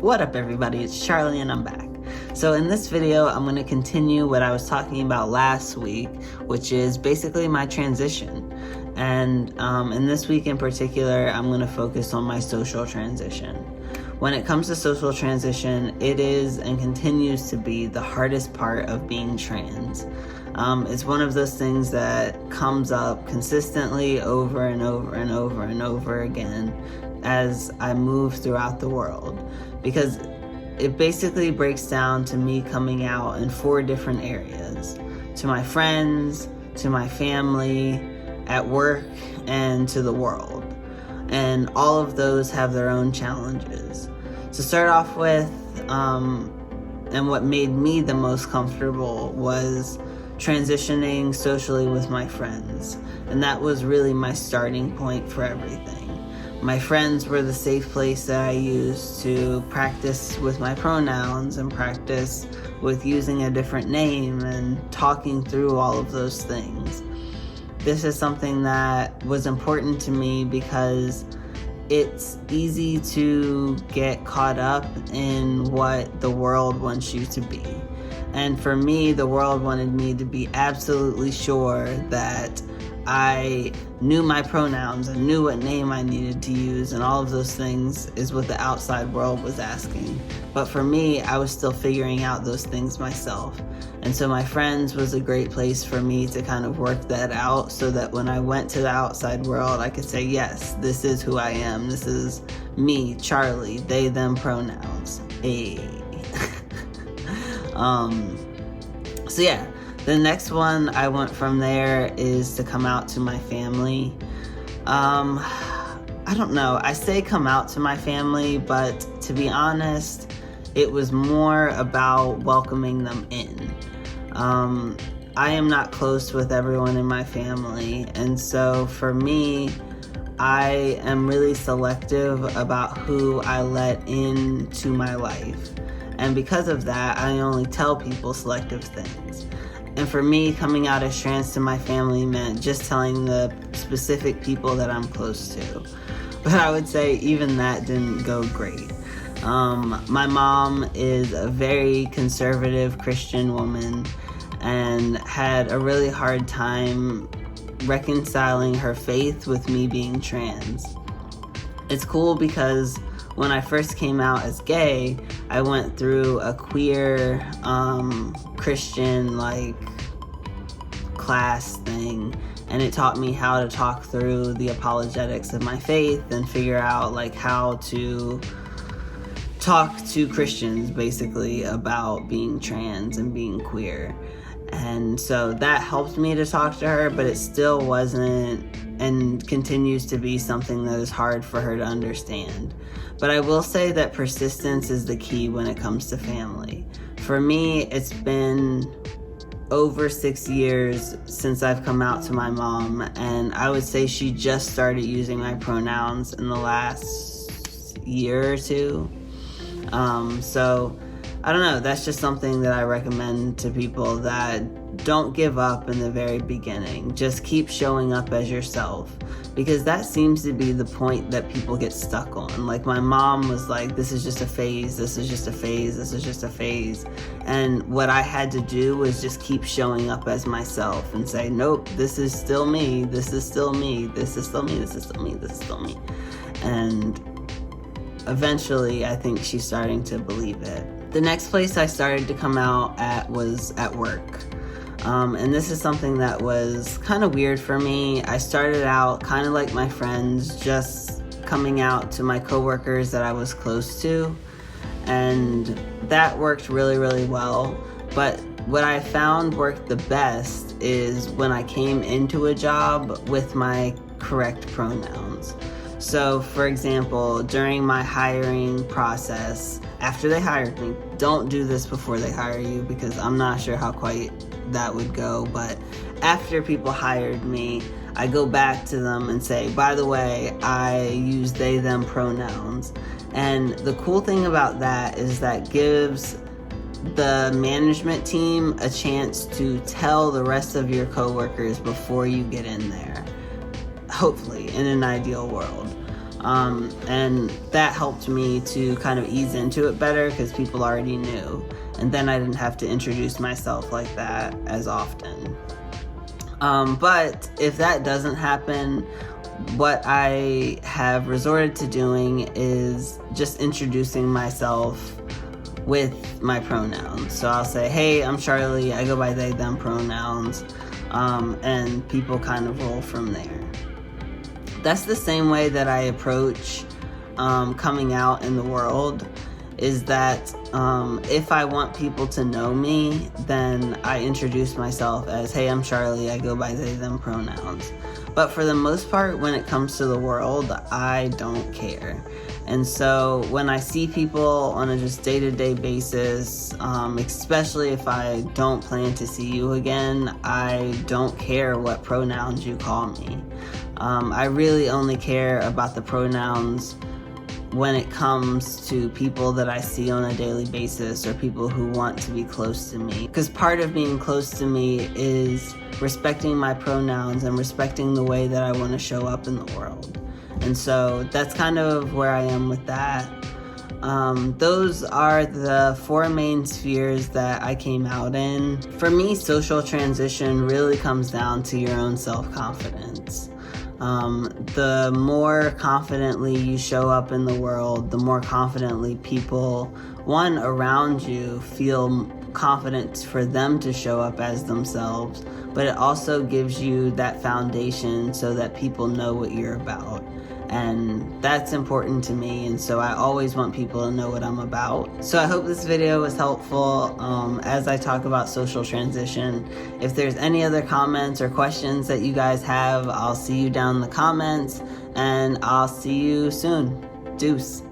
What up everybody, it's Charlie and I'm back. So in this video, I'm going to continue what I was talking about last week, which is basically my transition. And in this week in particular, I'm going to focus on my social transition. When it comes to social transition, it is and continues to be the hardest part of being trans. It's one of those things that comes up consistently over and over and over and over again as I move throughout the world, because it basically breaks down to me coming out in 4 different areas: to my friends, to my family, at work, and to the world. And all of those have their own challenges. To start off with, and what made me the most comfortable was transitioning socially with my friends. And that was really my starting point for everything. My friends were the safe place that I used to practice with my pronouns and practice with using a different name and talking through all of those things. This is something that was important to me because it's easy to get caught up in what the world wants you to be. And for me, the world wanted me to be absolutely sure that I knew my pronouns and knew what name I needed to use, and all of those things is what the outside world was asking. But for me, I was still figuring out those things myself. And so my friends was a great place for me to kind of work that out, so that when I went to the outside world, I could say, yes, this is who I am. This is me, Charlie, they, them pronouns. Hey. So yeah. The next one I went from there is to come out to my family. I don't know, I say come out to my family, but to be honest, it was more about welcoming them in. I am not close with everyone in my family, and so for me, I am really selective about who I let into my life. And because of that, I only tell people selective things. And for me, coming out as trans to my family meant just telling the specific people that I'm close to. But I would say even that didn't go great. My mom is a very conservative Christian woman and had a really hard time reconciling her faith with me being trans. It's cool because when I first came out as gay, I went through a queer Christian class thing, and it taught me how to talk through the apologetics of my faith and figure out how to talk to Christians basically about being trans and being queer. And so that helped me to talk to her, but it still wasn't and continues to be something that is hard for her to understand. But I will say that persistence is the key when it comes to family. For me, it's been over 6 years since I've come out to my mom, and I would say she just started using my pronouns in the last year or 2. So I don't know, that's just something that I recommend to people, that don't give up in the very beginning. Just keep showing up as yourself, because that seems to be the point that people get stuck on. Like my mom was like, this is just a phase, this is just a phase, this is just a phase. And what I had to do was just keep showing up as myself and say, nope, this is still me, this is still me, this is still me, this is still me, this is still me. And eventually, I think she's starting to believe it. The next place I started to come out at was at work. And this is something that was kind of weird for me. I started out kind of like my friends, just coming out to my coworkers that I was close to. And that worked really, really well. But what I found worked the best is when I came into a job with my correct pronouns. So, for example, during my hiring process, after they hired me, don't do this before they hire you because I'm not sure how quite that would go, but after people hired me, I go back to them and say, by the way, I use they, them pronouns. And the cool thing about that is that gives the management team a chance to tell the rest of your coworkers before you get in there. Hopefully, in an ideal world. And that helped me to kind of ease into it better because people already knew. And then I didn't have to introduce myself like that as often. But if that doesn't happen, what I have resorted to doing is just introducing myself with my pronouns. So I'll say, hey, I'm Charlie, I go by they, them pronouns, and people kind of roll from there. That's the same way that I approach coming out in the world, is that if I want people to know me, then I introduce myself as, hey, I'm Charlie, I go by they, them pronouns. But for the most part, when it comes to the world, I don't care. And so when I see people on a just day-to-day basis, especially if I don't plan to see you again, I don't care what pronouns you call me. I really only care about the pronouns when it comes to people that I see on a daily basis or people who want to be close to me. Because part of being close to me is respecting my pronouns and respecting the way that I want to show up in the world. And so that's kind of where I am with that. Those are the 4 main spheres that I came out in. For me, social transition really comes down to your own self-confidence. The more confidently you show up in the world, the more confidently people, one, around you feel confident for them to show up as themselves, but it also gives you that foundation so that people know what you're about. And that's important to me, and so I always want people to know what I'm about. So I hope this video was helpful as I talk about social transition. If there's any other comments or questions that you guys have, I'll see you down in the comments, and I'll see you soon. Deuce.